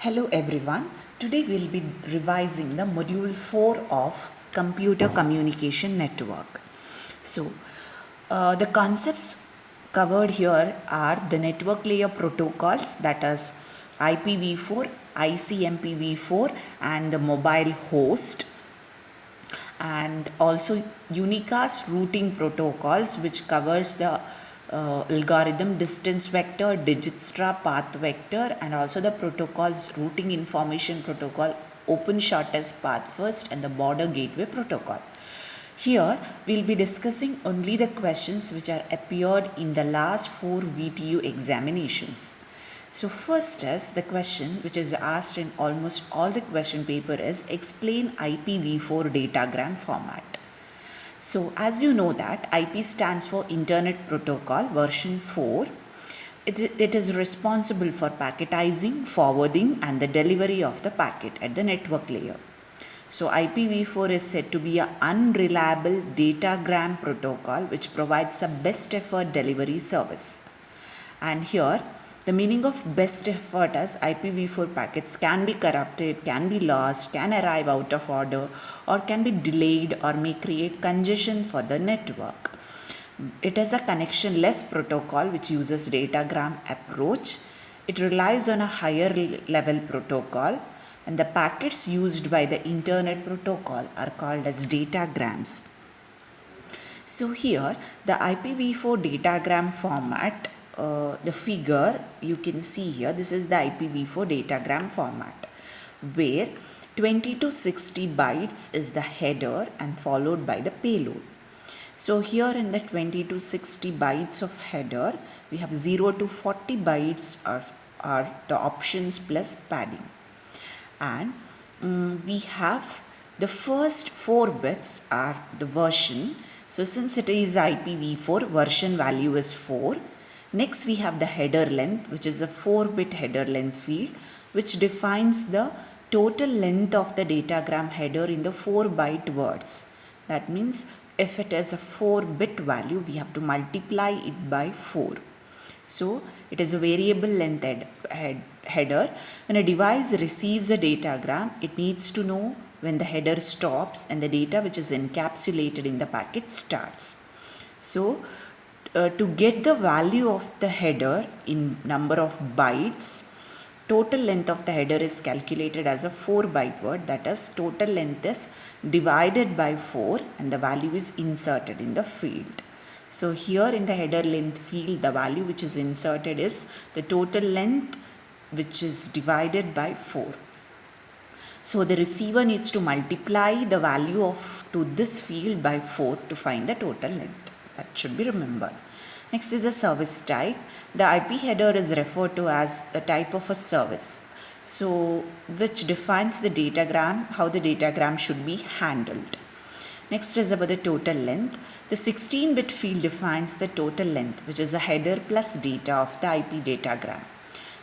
Hello everyone. Today we'll be revising the module 4 of Computer Communication Network. The concepts covered here are the network layer protocols, that is IPv4, ICMPv4 and the mobile host, and also unicast routing protocols, which covers the algorithm distance vector, Dijkstra path vector, and also the protocols routing information protocol, open shortest path first, and the border gateway protocol. Here we'll be discussing only the questions which are appeared in the last 4 VTU examinations. So first is the question which is asked in almost all the question paper is explain IPv4 datagram format. So as you know that IP stands for Internet Protocol version 4. It is responsible for packetizing, forwarding and the delivery of the packet at the network layer. So IPv4 is said to be an unreliable datagram protocol which provides a best effort delivery service. And here the meaning of best effort as IPv4 packets can be corrupted, can be lost, can arrive out of order, or can be delayed or may create congestion for the network. It is a connectionless protocol which uses datagram approach. It relies on a higher level protocol, and the packets used by the Internet Protocol are called as datagrams. So here the IPv4 datagram format, the figure you can see here, this is the IPv4 datagram format where 20 to 60 bytes is the header and followed by the payload. So here in the 20 to 60 bytes of header, we have 0 to 40 bytes are the options plus padding. And we have the first 4 bits are the version. So since it is IPv4, version value is 4. Next we have the header length, which is a 4-bit header length field, which defines the total length of the datagram header in the 4-byte words. That means if it is a 4-bit value, we have to multiply it by 4. So it is a variable length header. When a device receives a datagram, it needs to know when the header stops and the data which is encapsulated in the packet starts. So to get the value of the header in number of bytes, total length of the header is calculated as a 4-byte word, that is total length is divided by 4 and the value is inserted in the field. So here in the header length field, the value which is inserted is the total length which is divided by 4. So the receiver needs to multiply the value to this field by 4 to find the total length. That should be remembered. Next is the service type. The IP header is referred to as the type of a service, so which defines the datagram, how the datagram should be handled. Next is about the total length. The 16-bit field defines the total length, which is the header plus data of the IP datagram.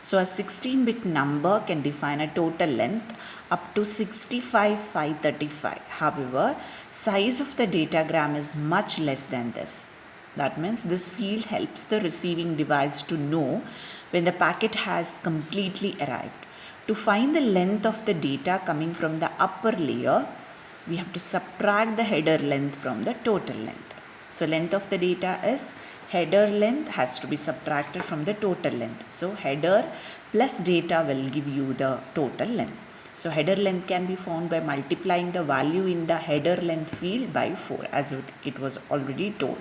So a 16-bit number can define a total length up to 65,535. However, size of the datagram is much less than this. That means this field helps the receiving device to know when the packet has completely arrived. To find the length of the data coming from the upper layer, we have to subtract the header length from the total length. So length of the data is header length has to be subtracted from the total length. So header plus data will give you the total length. So header length can be found by multiplying the value in the header length field by 4, as it was already told.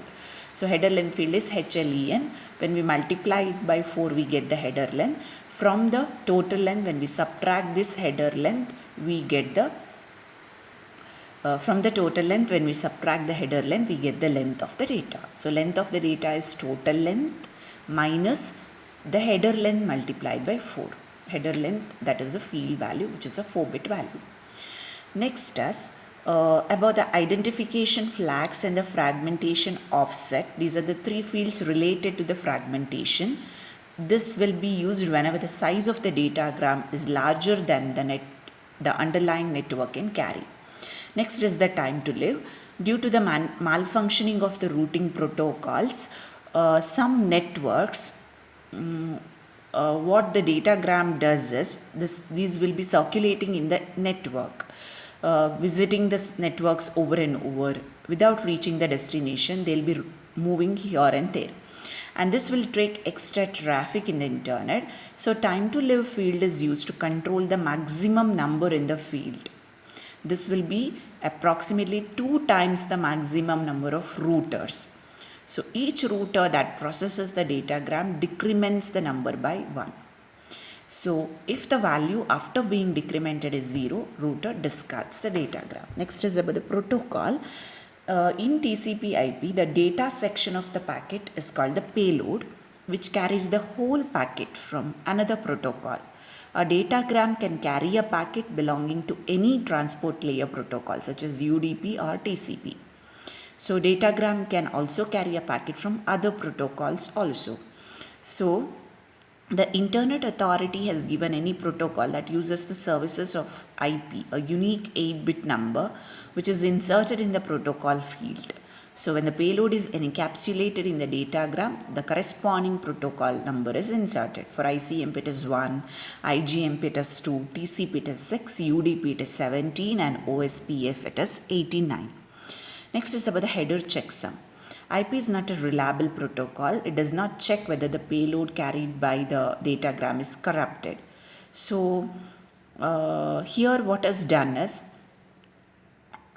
So header length field is HLEN. When we multiply it by 4, we get the header length. From the total length, when we subtract this header length, we get the from the total length, when we subtract the header length, we get the length of the data. So length of the data is total length minus the header length multiplied by 4. Header length, that is the field value, which is a 4-bit value. Next is about the identification flags and the fragmentation offset. These are the 3 fields related to the fragmentation. This will be used whenever the size of the datagram is larger than the underlying network can carry. Next is the time to live. Due to the malfunctioning of the routing protocols, some networks what the datagram does is these will be circulating in the network, visiting the networks over and over. Without reaching the destination, they'll be moving here and there. And this will take extra traffic in the internet. So time to live field is used to control the maximum number in the field. This will be approximately 2 times the maximum number of routers. So each router that processes the datagram decrements the number by 1. So if the value after being decremented is 0, router discards the datagram. Next is about the protocol. In TCP/IP, the data section of the packet is called the payload, which carries the whole packet from another protocol. A datagram can carry a packet belonging to any transport layer protocol such as UDP or TCP. So datagram can also carry a packet from other protocols also. So the Internet Authority has given any protocol that uses the services of IP a unique 8-bit number which is inserted in the protocol field. So when the payload is encapsulated in the datagram, the corresponding protocol number is inserted. For ICMP it is 1, IGMP it is 2, TCP it is 6, UDP it is 17 and OSPF it is 89. Next is about the header checksum. IP is not a reliable protocol. It does not check whether the payload carried by the datagram is corrupted. So here what is done is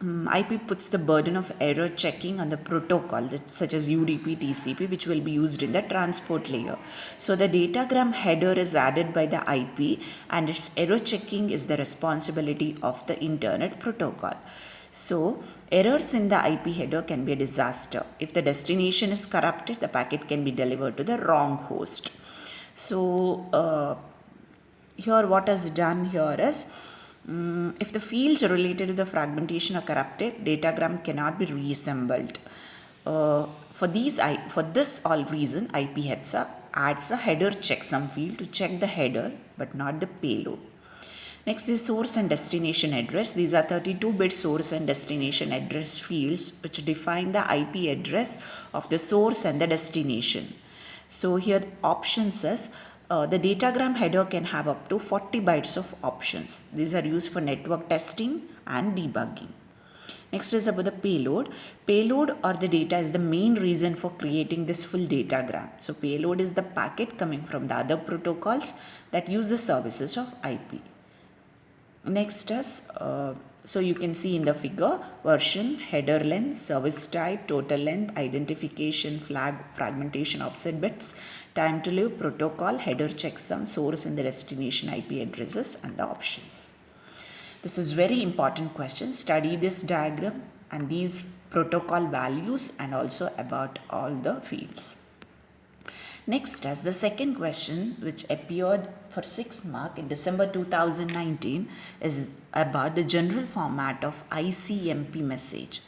IP puts the burden of error checking on the protocol such as UDP, TCP, which will be used in the transport layer. So the datagram header is added by the IP and its error checking is the responsibility of the Internet protocol. So errors in the IP header can be a disaster. If the destination is corrupted, the packet can be delivered to the wrong host. So here what is done here is if the fields related to the fragmentation are corrupted, datagram cannot be reassembled. For this all reason, IP adds a header checksum field to check the header but not the payload. Next is source and destination address. These are 32-bit source and destination address fields which define the IP address of the source and the destination. So here options is the datagram header can have up to 40 bytes of options. These are used for network testing and debugging. Next is about the payload. Payload or the data is the main reason for creating this full datagram. So payload is the packet coming from the other protocols that use the services of IP. Next is, so you can see in the figure, version, header length, service type, total length, identification, flag, fragmentation, offset bits, time to live, protocol, header checksum, source and the destination IP addresses and the options. This is very important question. Study this diagram and these protocol values and also about all the fields. Next is the second question which appeared for 6 mark in December 2019 is about the general format of ICMP message.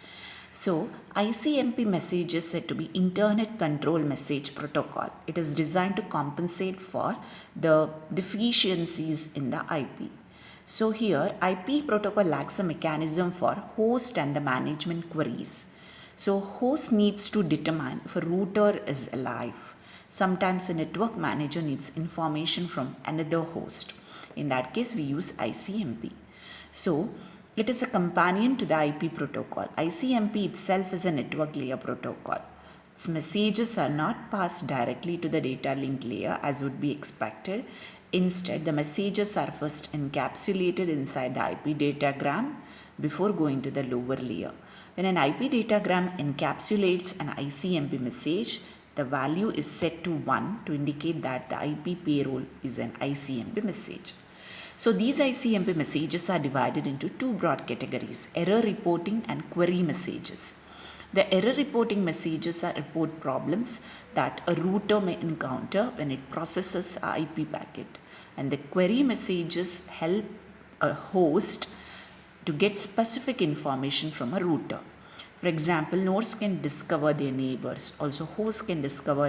So ICMP message is said to be Internet Control Message Protocol. It is designed to compensate for the deficiencies in the IP. So here IP protocol lacks a mechanism for host and the management queries. So host needs to determine if a router is alive. Sometimes a network manager needs information from another host. In that case, we use ICMP. So it is a companion to the IP protocol. ICMP itself is a network layer protocol. Its messages are not passed directly to the data link layer as would be expected. Instead, the messages are first encapsulated inside the IP datagram before going to the lower layer. When an IP datagram encapsulates an ICMP message, the value is set to 1 to indicate that the IP payload is an ICMP message. So these ICMP messages are divided into two broad categories, error reporting and query messages. The error reporting messages are report problems that a router may encounter when it processes an IP packet, and the query messages help a host to get specific information from a router. For example, nodes can discover their neighbors. Also, hosts can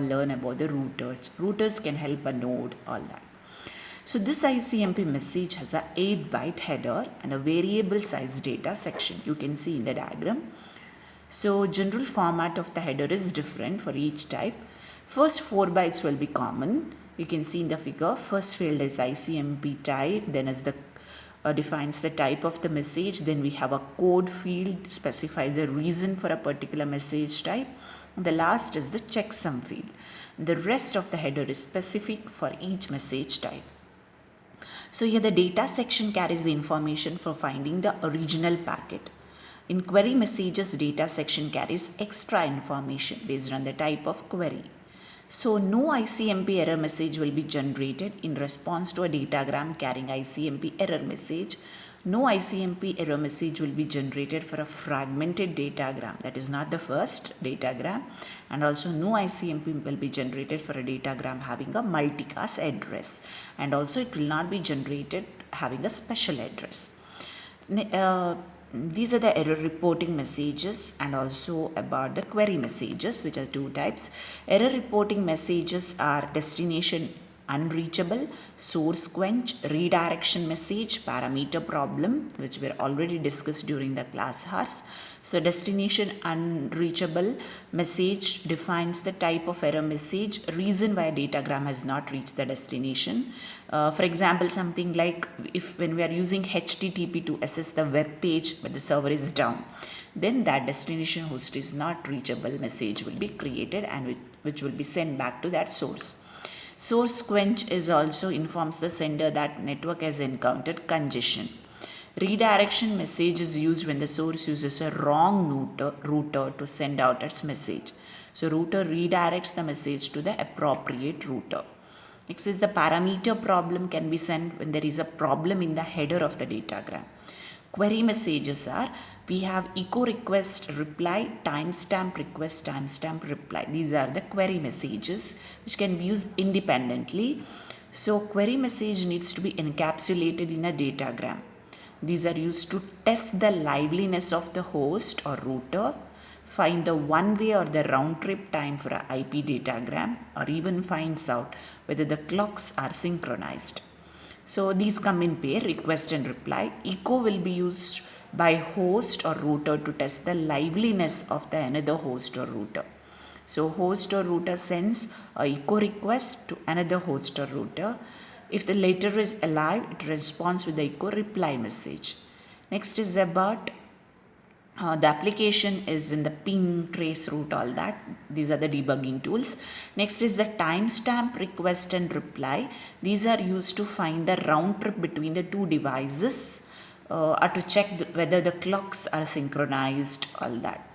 learn about the routers. Routers can help a node, all that. So this ICMP message has a 8-byte header and a variable size data section. You can see in the diagram. So general format of the header is different for each type. First 4 bytes will be common. You can see in the figure, first field is ICMP type, then is the defines the type of the message, then we have a code field, specifies the reason for a particular message type. And the last is the checksum field. The rest of the header is specific for each message type. So here the data section carries the information for finding the original packet. In query messages, data section carries extra information based on the type of query. So no ICMP error message will be generated in response to a datagram carrying ICMP error message. No ICMP error message will be generated for a fragmented datagram, that is not the first datagram, and also no ICMP will be generated for a datagram having a multicast address, and also it will not be generated having a special address. These are the error reporting messages and also about the query messages, which are two types. Error reporting messages are destination unreachable, source quench, redirection message, parameter problem, which were already discussed during the class hours. So destination unreachable message defines the type of error message, reason why a datagram has not reached the destination. For example, something like if when we are using HTTP to access the web page but the server is down, then that destination host is not reachable message will be created and which will be sent back to that source. Source quench is also informs the sender that network has encountered congestion. Redirection message is used when the source uses a wrong router to send out its message. So router redirects the message to the appropriate router. Next is the parameter problem can be sent when there is a problem in the header of the datagram. Query messages are, we have echo request reply, timestamp request, timestamp reply. These are the query messages which can be used independently. So query message needs to be encapsulated in a datagram. These are used to test the liveliness of the host or router, find the one-way or the round-trip time for an IP datagram, or even finds out whether the clocks are synchronized. So these come in pair, request and reply. Echo will be used by host or router to test the liveliness of the another host or router. So host or router sends a echo request to another host or router. If the latter is alive, it responds with the echo reply message. Next is about the application is in the ping, trace route, all that. These are the debugging tools. Next is the timestamp request and reply. These are used to find the round trip between the two devices or to check whether the clocks are synchronized, all that.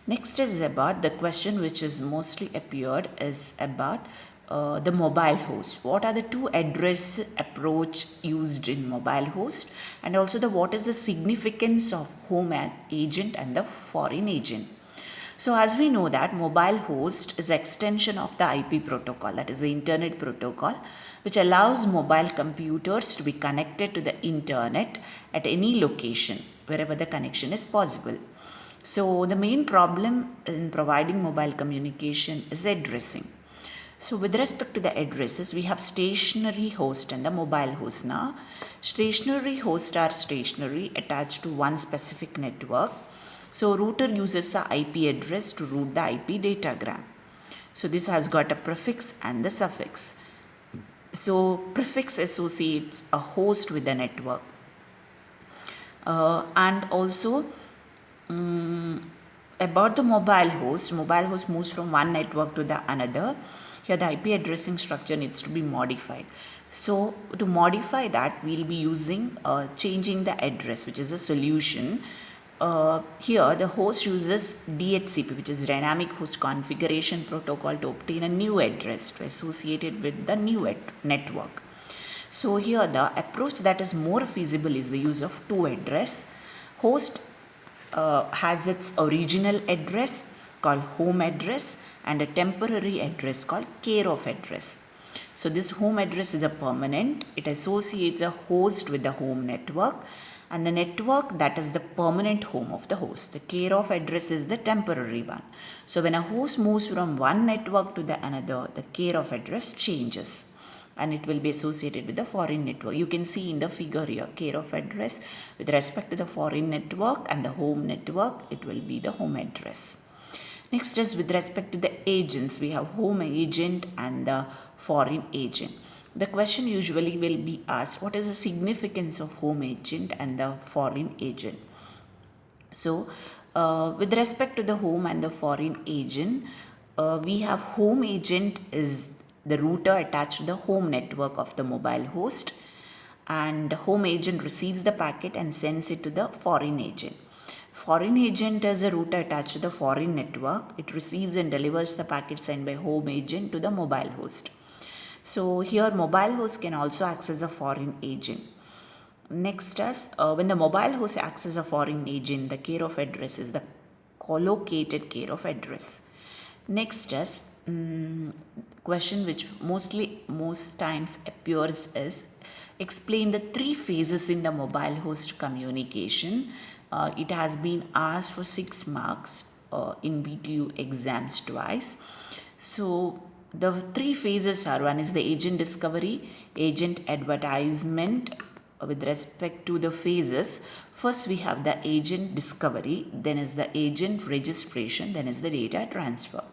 Next is about the question which is mostly appeared is about the mobile host. What are the two address approach used in mobile host, and also the what is the significance of home agent and the foreign agent. So as we know that mobile host is extension of the IP protocol, that is the internet protocol, which allows mobile computers to be connected to the internet at any location wherever the connection is possible. So the main problem in providing mobile communication is addressing. So with respect to the addresses, we have stationary host and the mobile host now. Stationary hosts are stationary attached to one specific network. So router uses the IP address to route the IP datagram. So this has got a prefix and the suffix. So prefix associates a host with the network. And also about the mobile host moves from one network to the another. Here the IP addressing structure needs to be modified. So to modify that, we'll be using changing the address, which is a solution. Here the host uses DHCP, which is Dynamic Host Configuration Protocol, to obtain a new address to associate it with the new network. So here the approach that is more feasible is the use of two address. Host has its original address called home address and a temporary address called care of address. So this home address is a permanent. It associates the host with the home network, and the network that is the permanent home of the host. The care of address is the temporary one. So when a host moves from one network to the another, the care of address changes and it will be associated with the foreign network. You can see in the figure here, care of address with respect to the foreign network and the home network, it will be the home address. Next is with respect to the agents. We have home agent and the foreign agent. The question usually will be asked, what is the significance of home agent and the foreign agent? So, with respect to the home and the foreign agent, we have home agent is the router attached to the home network of the mobile host, and home agent receives the packet and sends it to the foreign agent. Foreign agent is a router attached to the foreign network. It receives and delivers the packet sent by home agent to the mobile host. So here mobile host can also access a foreign agent. Next is when the mobile host accesses a foreign agent, the care of address is the collocated care of address. Next is question which most times appears is explain the three phases in the mobile host communication. It has been asked for 6 marks in BTU exams twice. So the three phases are, one is the agent discovery, agent advertisement. With respect to the phases, first we have the agent discovery, then is the agent registration, then is the data transfer.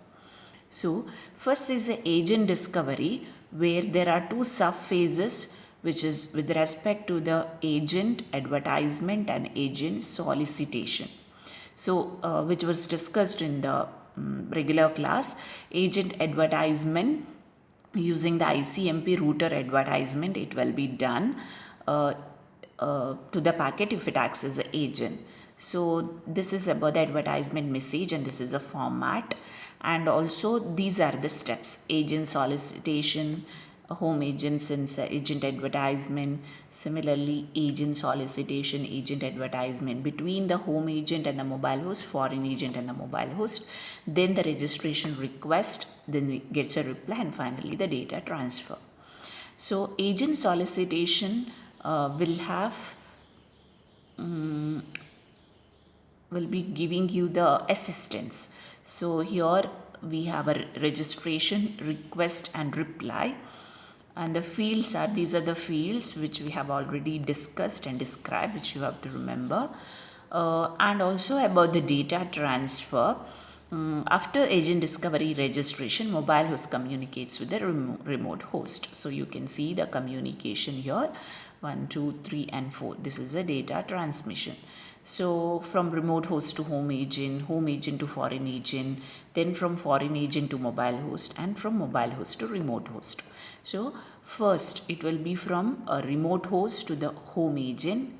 So first is the agent discovery, where there are two sub phases, which is with respect to the agent advertisement and agent solicitation. So which was discussed in the regular class. Agent advertisement, using the ICMP router advertisement, it will be done to the packet if it acts as an agent. So this is about the advertisement message, and this is a format, and also these are the steps: agent solicitation, home agent sends agent advertisement, similarly agent solicitation, agent advertisement between the home agent and the mobile host, foreign agent and the mobile host, then the registration request, then it gets a reply, and finally the data transfer. So agent solicitation will be giving you the assistance. So here we have a registration, request and reply, and the fields are, these are the fields which we have already discussed and described, which you have to remember. And also about the data transfer. After agent discovery registration, mobile host communicates with the remote host. So you can see the communication here, 1, 2, 3 and 4. This is the data transmission. So from remote host to home agent to foreign agent, then from foreign agent to mobile host, and from mobile host to remote host. So first it will be from a remote host to the home agent.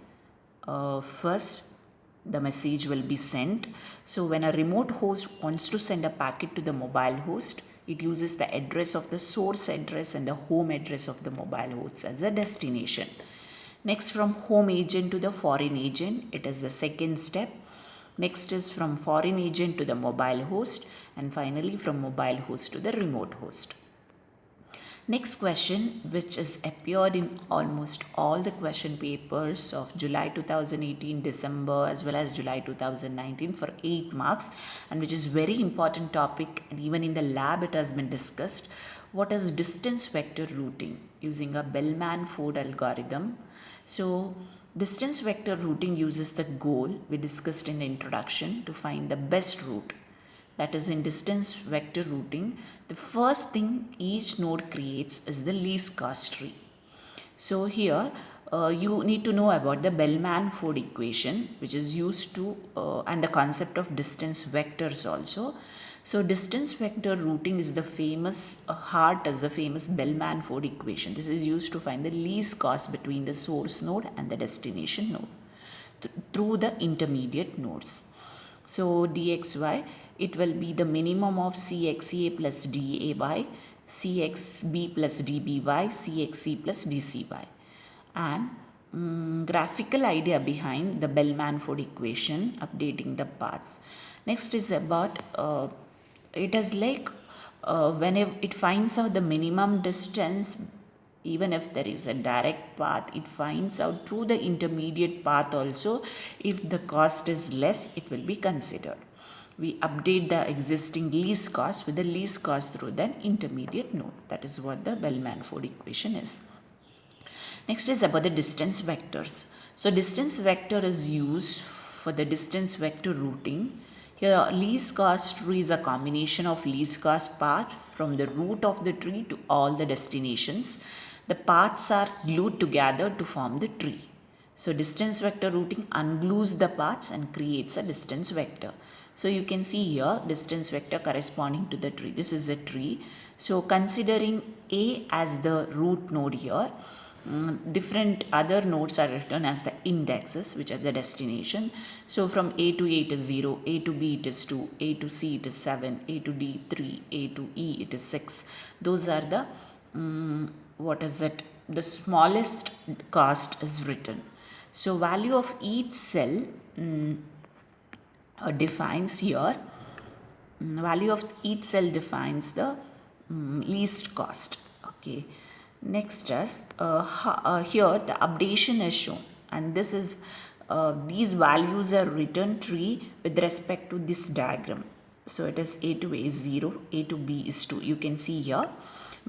First the message will be sent. So when a remote host wants to send a packet to the mobile host, it uses the address of the source address and the home address of the mobile host as a destination. Next, from home agent to the foreign agent, it is the second step. Next is from foreign agent to the mobile host, and finally from mobile host to the remote host. Next question, which is appeared in almost all the question papers of July 2018, December as well as July 2019 for 8 marks, and which is very important topic, and even in the lab it has been discussed. What is distance vector routing using a Bellman-Ford algorithm? So distance vector routing uses the goal we discussed in the introduction to find the best route. That is, in distance vector routing, the first thing each node creates is the least cost tree. So here you need to know about the Bellman-Ford equation, which is used to and the concept of distance vectors also. So distance vector routing is the famous heart as the famous Bellman-Ford equation. This is used to find the least cost between the source node and the destination node through the intermediate nodes. So dxy, it will be the minimum of cxa plus day, cxb plus dby, cxc plus dcy. And graphical idea behind the Bellman-Ford equation, updating the paths. Next is about it is like whenever it finds out the minimum distance, even if there is a direct path, it finds out through the intermediate path also. If the cost is less, it will be considered. We update the existing least cost with the least cost through the intermediate node. That is what the Bellman-Ford equation is. Next is about the distance vectors. So distance vector is used for the distance vector routing Here, least cost tree is a combination of least cost path from the root of the tree to all the destinations. The paths are glued together to form the tree. So distance vector routing unglues the paths and creates a distance vector. So you can see here distance vector corresponding to the tree. This is a tree. So considering A as the root node here, different other nodes are written as the indexes, which are the destination. So from A to A it is 0, A to B it is 2, A to C it is 7, A to D 3, A to E it is 6. Those are the the smallest cost is written. So value of each cell defines here, value of each cell defines the least cost. Okay. Next is here the updation is shown, and this is these values are written tree with respect to this diagram. So it is A to A is 0, A to B is 2. You can see here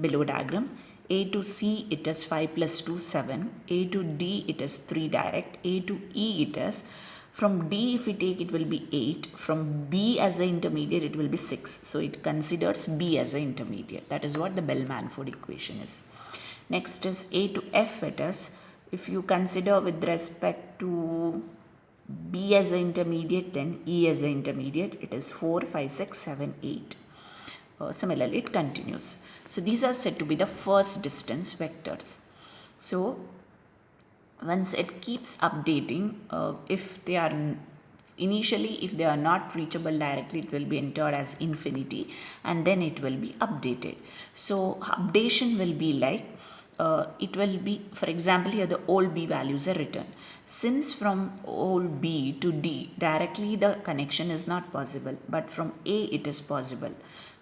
below diagram. A to C it is 5 plus 2 7, A to D it is 3 direct, A to E it is, from D if we take it will be 8, from B as an intermediate it will be 6. So it considers B as an intermediate. That is what the Bell-Manford equation is. Next is A to F it is, if you consider with respect to B as an intermediate then E as an intermediate, it is 4, 5, 6, 7, 8. Similarly it continues. So these are said to be the first distance vectors. So once it keeps updating, if they are initially if they are not reachable directly, it will be entered as infinity and then it will be updated. So updation will be like it will be, for example, here the old B values are written. Since from old B to D directly the connection is not possible, but from A it is possible.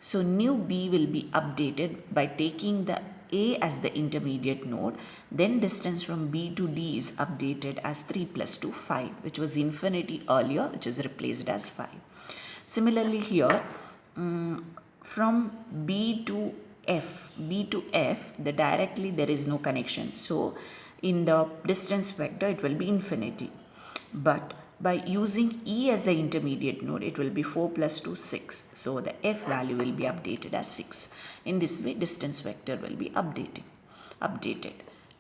So new B will be updated by taking the A as the intermediate node, then distance from B to D is updated as 3 plus 2, 5, which was infinity earlier, which is replaced as 5. Similarly here, from B to F, the directly there is no connection. So in the distance vector, it will be infinity. But by using E as the intermediate node, it will be 4 plus 2, 6. So the F value will be updated as 6. In this way, distance vector will be updated.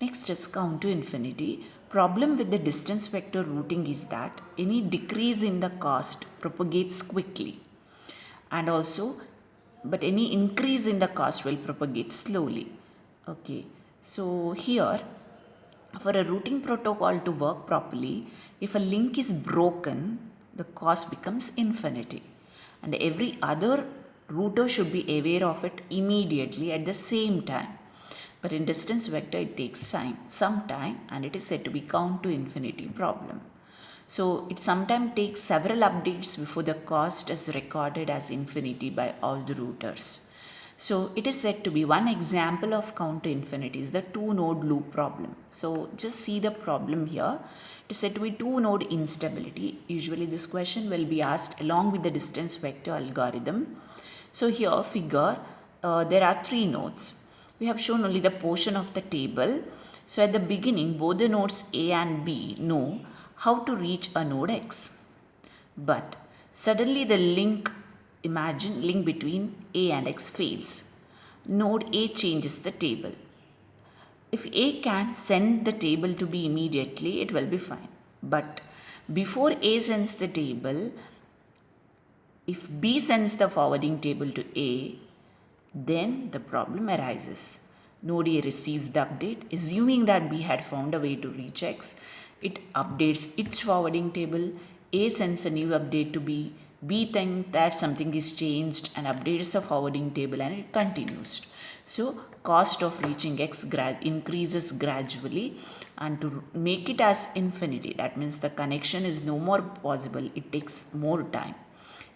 Next is count to infinity. Problem with the distance vector routing is that any decrease in the cost propagates quickly, and also but any increase in the cost will propagate slowly. Okay, so here for a routing protocol to work properly, if a link is broken, the cost becomes infinity, and every other router should be aware of it immediately at the same time. But in distance vector it takes some time, and it is said to be count to infinity problem. So it sometimes takes several updates before the cost is recorded as infinity by all the routers. So it is said to be one example of count to infinity is the two node loop problem. So just see the problem here. It is said to be two node instability. Usually this question will be asked along with the distance vector algorithm. So here figure there are three nodes. We have shown only the portion of the table. So at the beginning both the nodes A and B know how to reach a node X. But suddenly the link between A and X fails. Node A changes the table. If A can send the table to B immediately, it will be fine. But before A sends the table, if B sends the forwarding table to A, then the problem arises. Node A receives the update, assuming that B had found a way to reach X. It updates its forwarding table. A sends a new update to B. B thinks that something is changed and updates the forwarding table, and it continues. So cost of reaching X increases gradually, and to make it as infinity, that means the connection is no more possible, it takes more time.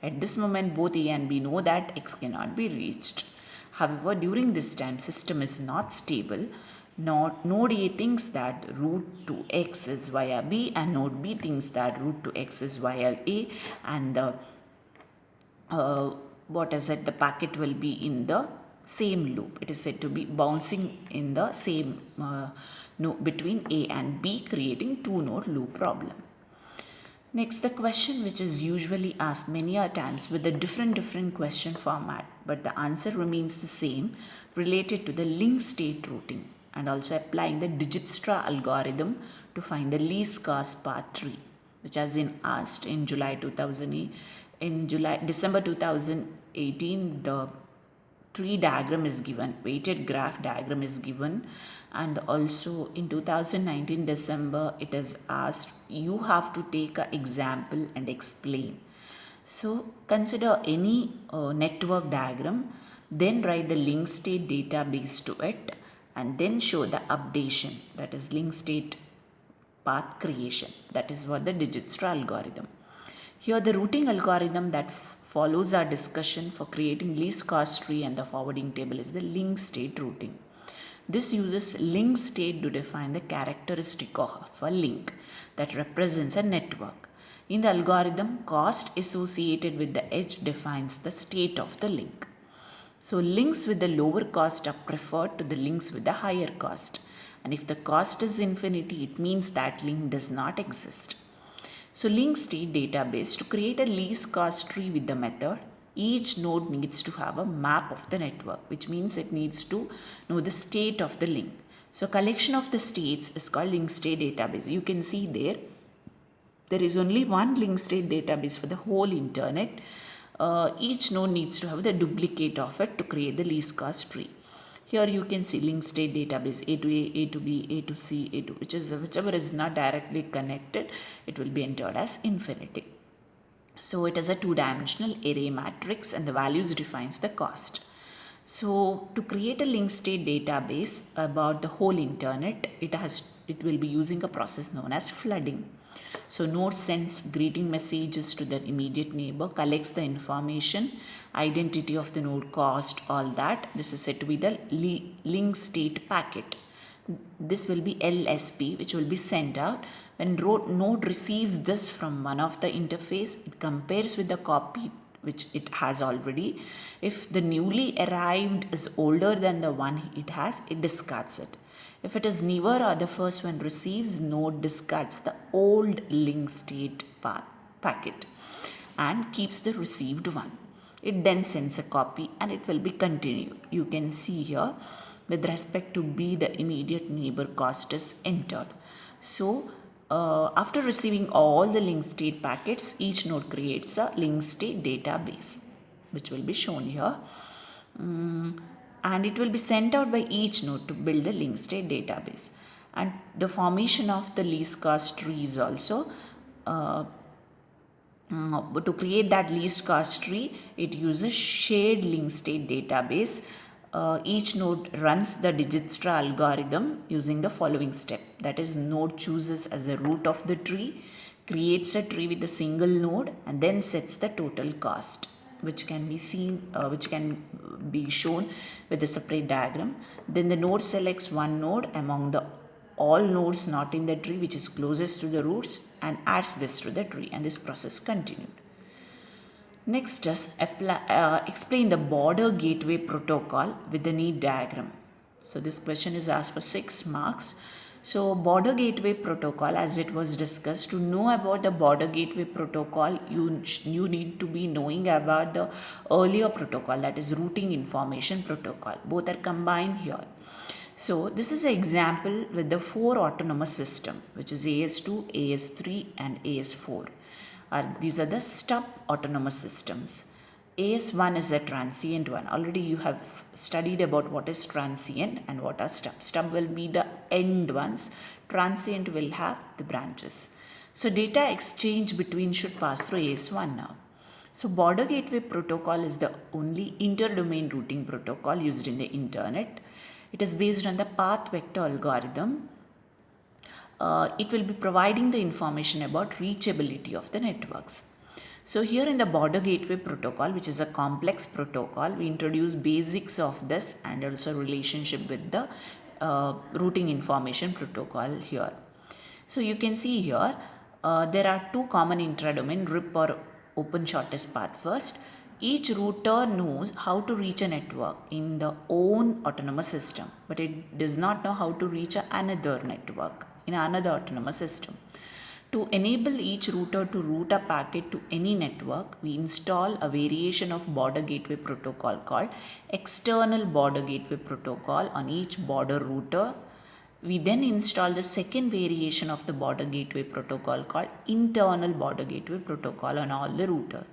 At this moment both A and B know that X cannot be reached. However, during this time system is not stable. Node A thinks that route to X is via B, and node B thinks that route to X is via A, and the the packet will be in the same loop. It is said to be bouncing in the same between A and B, creating two node loop problem. Next, the question which is usually asked many a times with a different question format, but the answer remains the same, related to the link state routing and also applying the Dijkstra algorithm to find the least cost path tree, which has been asked in December 2018. The tree diagram is given, weighted graph diagram is given, and also in 2019 December it is asked you have to take an example and explain. So consider any network diagram, then write the link state database to it, and then show the updation, that is link state path creation. That is what the Dijkstra algorithm. Here the routing algorithm that follows our discussion for creating least cost tree and the forwarding table is the link state routing. This uses link state to define the characteristic of a link that represents a network. In the algorithm, cost associated with the edge defines the state of the link. So links with the lower cost are preferred to the links with the higher cost. And if the cost is infinity, it means that link does not exist. So link state database, to create a least cost tree with the method, each node needs to have a map of the network, which means it needs to know the state of the link. So collection of the states is called link state database. You can see there is only one link state database for the whole internet. Each node needs to have the duplicate of it to create the least cost tree. Here you can see link state database A to A, A to B, A to C, A to whichever is not directly connected, it will be entered as infinity. So it is a two-dimensional array matrix and the values defines the cost. So to create a link state database about the whole internet, it will be using a process known as flooding. So node sends greeting messages to the immediate neighbor, collects the information, identity of the node, cost, all that. This is said to be the link state packet. This will be LSP, which will be sent out. When node receives this from one of the interface, it compares with the copy which it has already. If the newly arrived is older than the one it has, it discards it. If it is newer or the first one receives, node discards the old link state packet and keeps the received one. It then sends a copy and it will be continued. You can see here with respect to B, the immediate neighbor cost is entered. So after receiving all the link state packets, each node creates a link state database, which will be shown here. And it will be sent out by each node to build the link state database. And the formation of the least cost tree is also to create that least cost tree, it uses shared link state database. Each node runs the Dijkstra algorithm using the following step. That is, node chooses as a root of the tree, creates a tree with a single node, and then sets the total cost, which can be shown with a separate diagram. Then the node selects one node among the all nodes not in the tree which is closest to the roots and adds this to the tree, and this process continued. Next, just explain the border gateway protocol with the need diagram. So this question is asked for 6 marks. So border gateway protocol, as it was discussed, to know about the border gateway protocol, you need to be knowing about the earlier protocol, that is routing information protocol. Both are combined here. So this is an example with the 4 autonomous system, which is AS2, AS3 and AS4. These are the stub autonomous systems. AS1 is a transient one. Already you have studied about what is transient and what are stub. Stub will be the end ones. Transient will have the branches. So data exchange between should pass through AS1 now. So border gateway protocol is the only inter-domain routing protocol used in the internet. It is based on the path vector algorithm. It will be providing the information about reachability of the networks. So here in the border gateway protocol, which is a complex protocol, we introduce basics of this and also relationship with the routing information protocol here. So you can see here, there are 2 common intra-domain, RIP or open shortest path first. Each router knows how to reach a network in the own autonomous system, but it does not know how to reach another network in another autonomous system. To enable each router to route a packet to any network, we install a variation of border gateway protocol called external border gateway protocol on each border router. We then install the second variation of the border gateway protocol called internal border gateway protocol on all the router.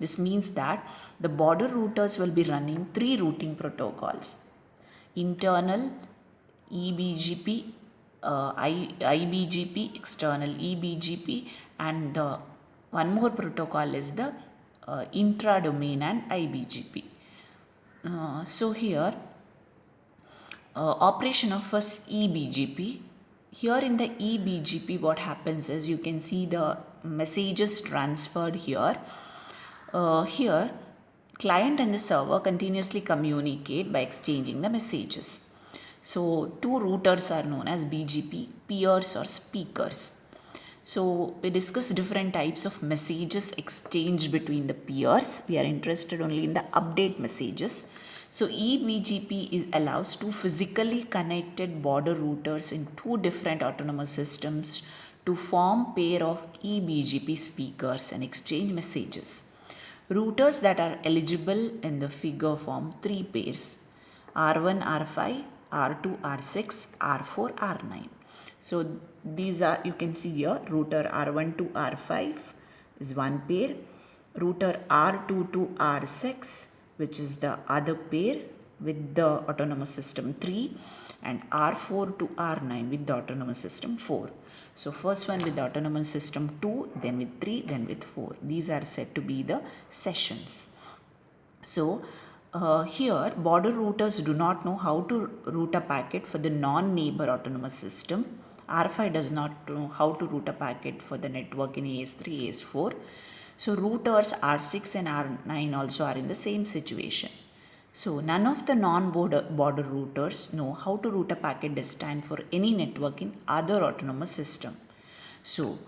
This means that the border routers will be running three routing protocols: internal EBGP, IBGP, external EBGP, and one more protocol is the intra-domain and IBGP. So here, operation of first EBGP. Here in the EBGP, what happens is you can see the messages transferred here. Here, client and the server continuously communicate by exchanging the messages. So, two routers are known as BGP, peers or speakers. So, we discuss different types of messages exchanged between the peers. We are interested only in the update messages. So, eBGP allows two physically connected border routers in two different autonomous systems to form pair of eBGP speakers and exchange messages. Routers that are eligible in the figure form three pairs: R1, R5, R2, R6, R4, R9. So these are, you can see here, router R1 to R5 is one pair, router R2 to R6, which is the other pair with the autonomous system 3, and R4 to R9 with the autonomous system 4. So first one with the autonomous system 2, then with 3, then with 4. These are said to be the sessions. So here border routers do not know how to route a packet for the non-neighbor autonomous system. R5 does not know how to route a packet for the network in AS3, AS4. So routers R6 and R9 also are in the same situation. So none of the non-border routers know how to route a packet destined for any network in other autonomous system. So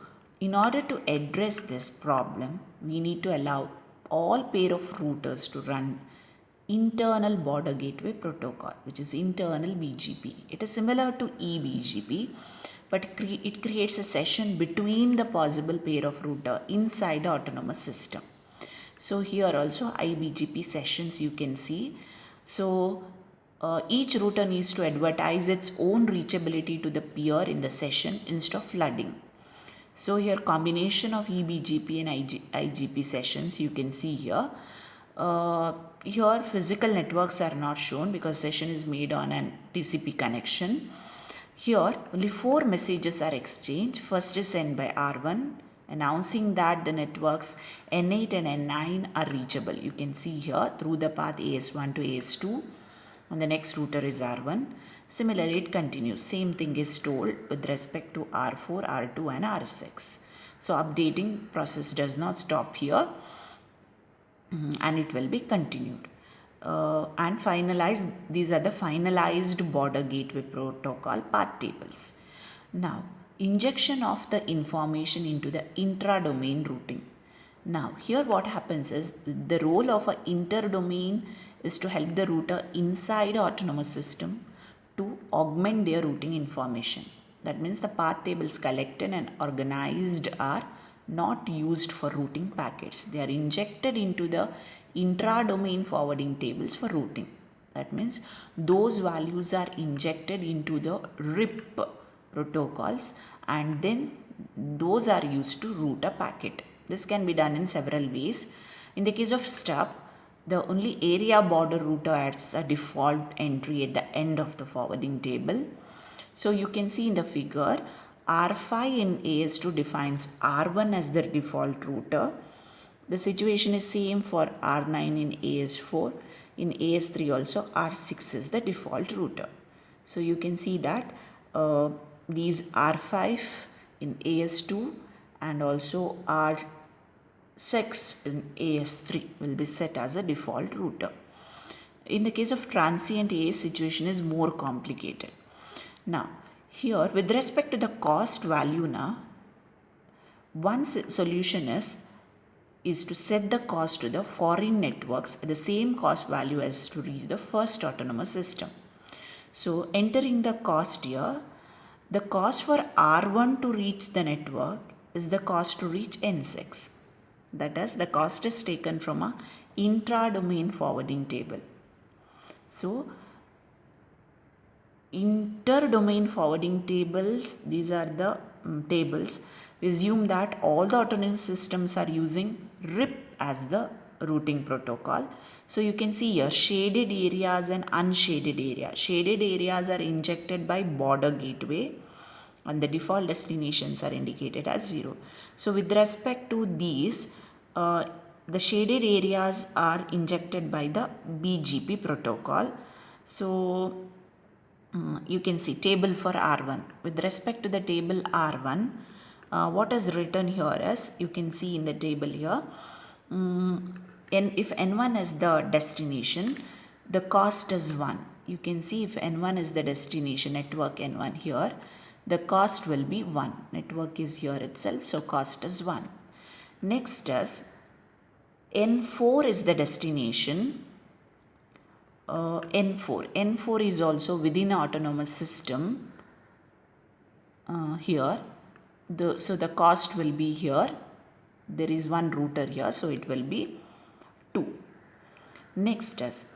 in order to address this problem, we need to allow all pair of routers to run internal border gateway protocol, which is internal BGP. It is similar to eBGP, but it creates a session between the possible pair of router inside the autonomous system. So here also IBGP sessions you can see. So each router needs to advertise its own reachability to the peer in the session instead of flooding. So here combination of eBGP and IGP sessions you can see here. Here physical networks are not shown because session is made on an TCP connection. Here only 4 messages are exchanged. First is sent by R1 announcing that the networks N8 and N9 are reachable. You can see here through the path AS1 to AS2, and the next router is R1. Similarly, it continues. Same thing is told with respect to R4, R2 and R6. So updating process does not stop here, and it will be continued. And finalized, these are the finalized border gateway protocol path tables. Now, injection of the information into the intra-domain routing. Now, here what happens is the role of an inter-domain is to help the router inside autonomous system to augment their routing information. That means the path tables collected and organized are not used for routing packets. They are injected into the intra-domain forwarding tables for routing. That means those values are injected into the RIP protocols, and then those are used to route a packet. This can be done in several ways. In the case of stub, the only area border router adds a default entry at the end of the forwarding table. So you can see in the figure, R5 in AS2 defines R1 as the default router. The situation is same for R9 in AS4. In AS3 also R6 is the default router. So you can see that these R5 in AS2 and also R6 in AS3 will be set as a default router. In the case of transient AS, situation is more complicated. Now, here with respect to the cost value now, one solution is to set the cost to the foreign networks at the same cost value as to reach the first autonomous system. So entering the cost here, the cost for R1 to reach the network is the cost to reach N6. That is, the cost is taken from a intra-domain forwarding table. So, inter-domain forwarding tables, these are the tables. We assume that all the autonomous systems are using RIP as the routing protocol. So you can see here shaded areas and unshaded areas. Shaded areas are injected by border gateway and the default destinations are indicated as 0. So with respect to these, the shaded areas are injected by the BGP protocol. So you can see table for R1. With respect to the table R1, what is written here is, you can see in the table here, if N1 is the destination, the cost is 1. You can see if N1 is the destination, network N1 here, the cost will be 1. Network is here itself, so cost is 1. Next is N4 is the destination. N4 is also within autonomous system here. So the cost will be here. There is one router here, so it will be 2. Next is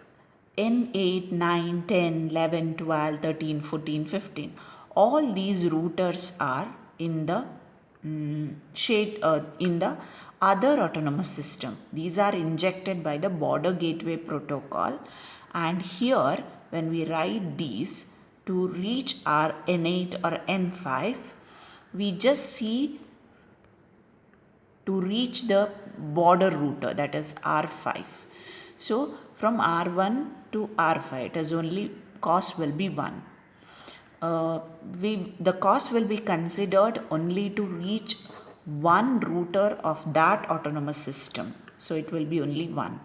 N8, 9, 10, 11, 12, 13, 14, 15. All these routers are in the in the other autonomous system. These are injected by the border gateway protocol, and here when we write these to reach our N8 or N5, we just see to reach the border router, that is R5. So from R1 to R5, it is only cost will be 1. The cost will be considered only to reach one router of that autonomous system. So it will be only 1.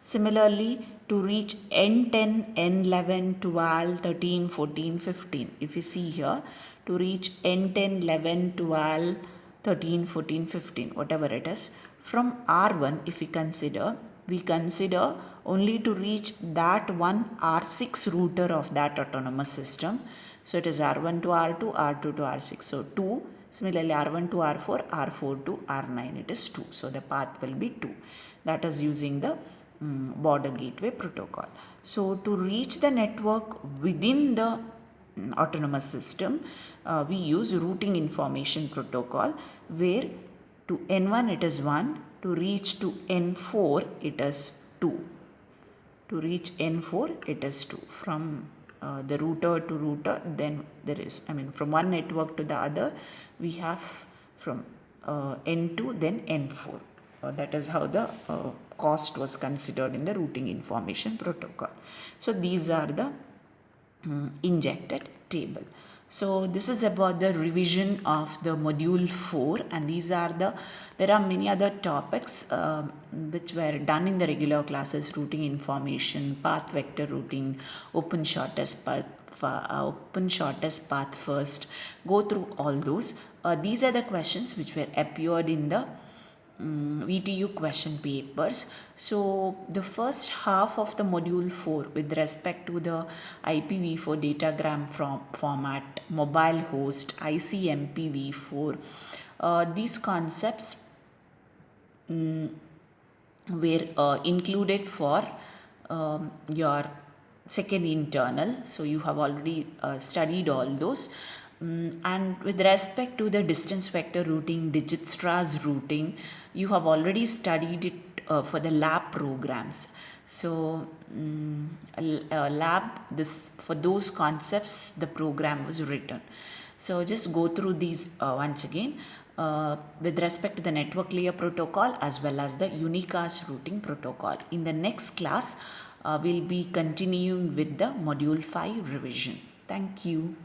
Similarly, to reach N10, N11, 12, 13, 14, 15. If you see here, to reach N10, 11, 12, 13, 14, 15, whatever it is, from R1, if we consider only to reach that one R6 router of that autonomous system. So it is R1 to R2, R2 to R6. So 2. Similarly, R1 to R4, R4 to R9, it is 2. So the path will be 2. That is using the border gateway protocol. So to reach the network within the autonomous system, we use routing information protocol, where to N1 it is 1, to reach to N4 it is 2. To reach N4 it is 2. From the router to router, then there is, from one network to the other, we have from N2 then N4. That is how the cost was considered in the routing information protocol. So these are the injected table. So this is about the revision of the module 4, and there are many other topics which were done in the regular classes: routing information, path vector routing, open shortest path first. Go through all those. These are the questions which were appeared in the VTU question papers. So the first half of the module 4 with respect to the IPv4 datagram format, mobile host, ICMPv4, these concepts were included for your second internal. So you have already studied all those. And with respect to the distance vector routing, Dijkstra's routing, you have already studied it for the lab programs. So for those concepts, the program was written. So just go through these once again with respect to the network layer protocol as well as the unicast routing protocol. In the next class, we'll be continuing with the module 5 revision. Thank you.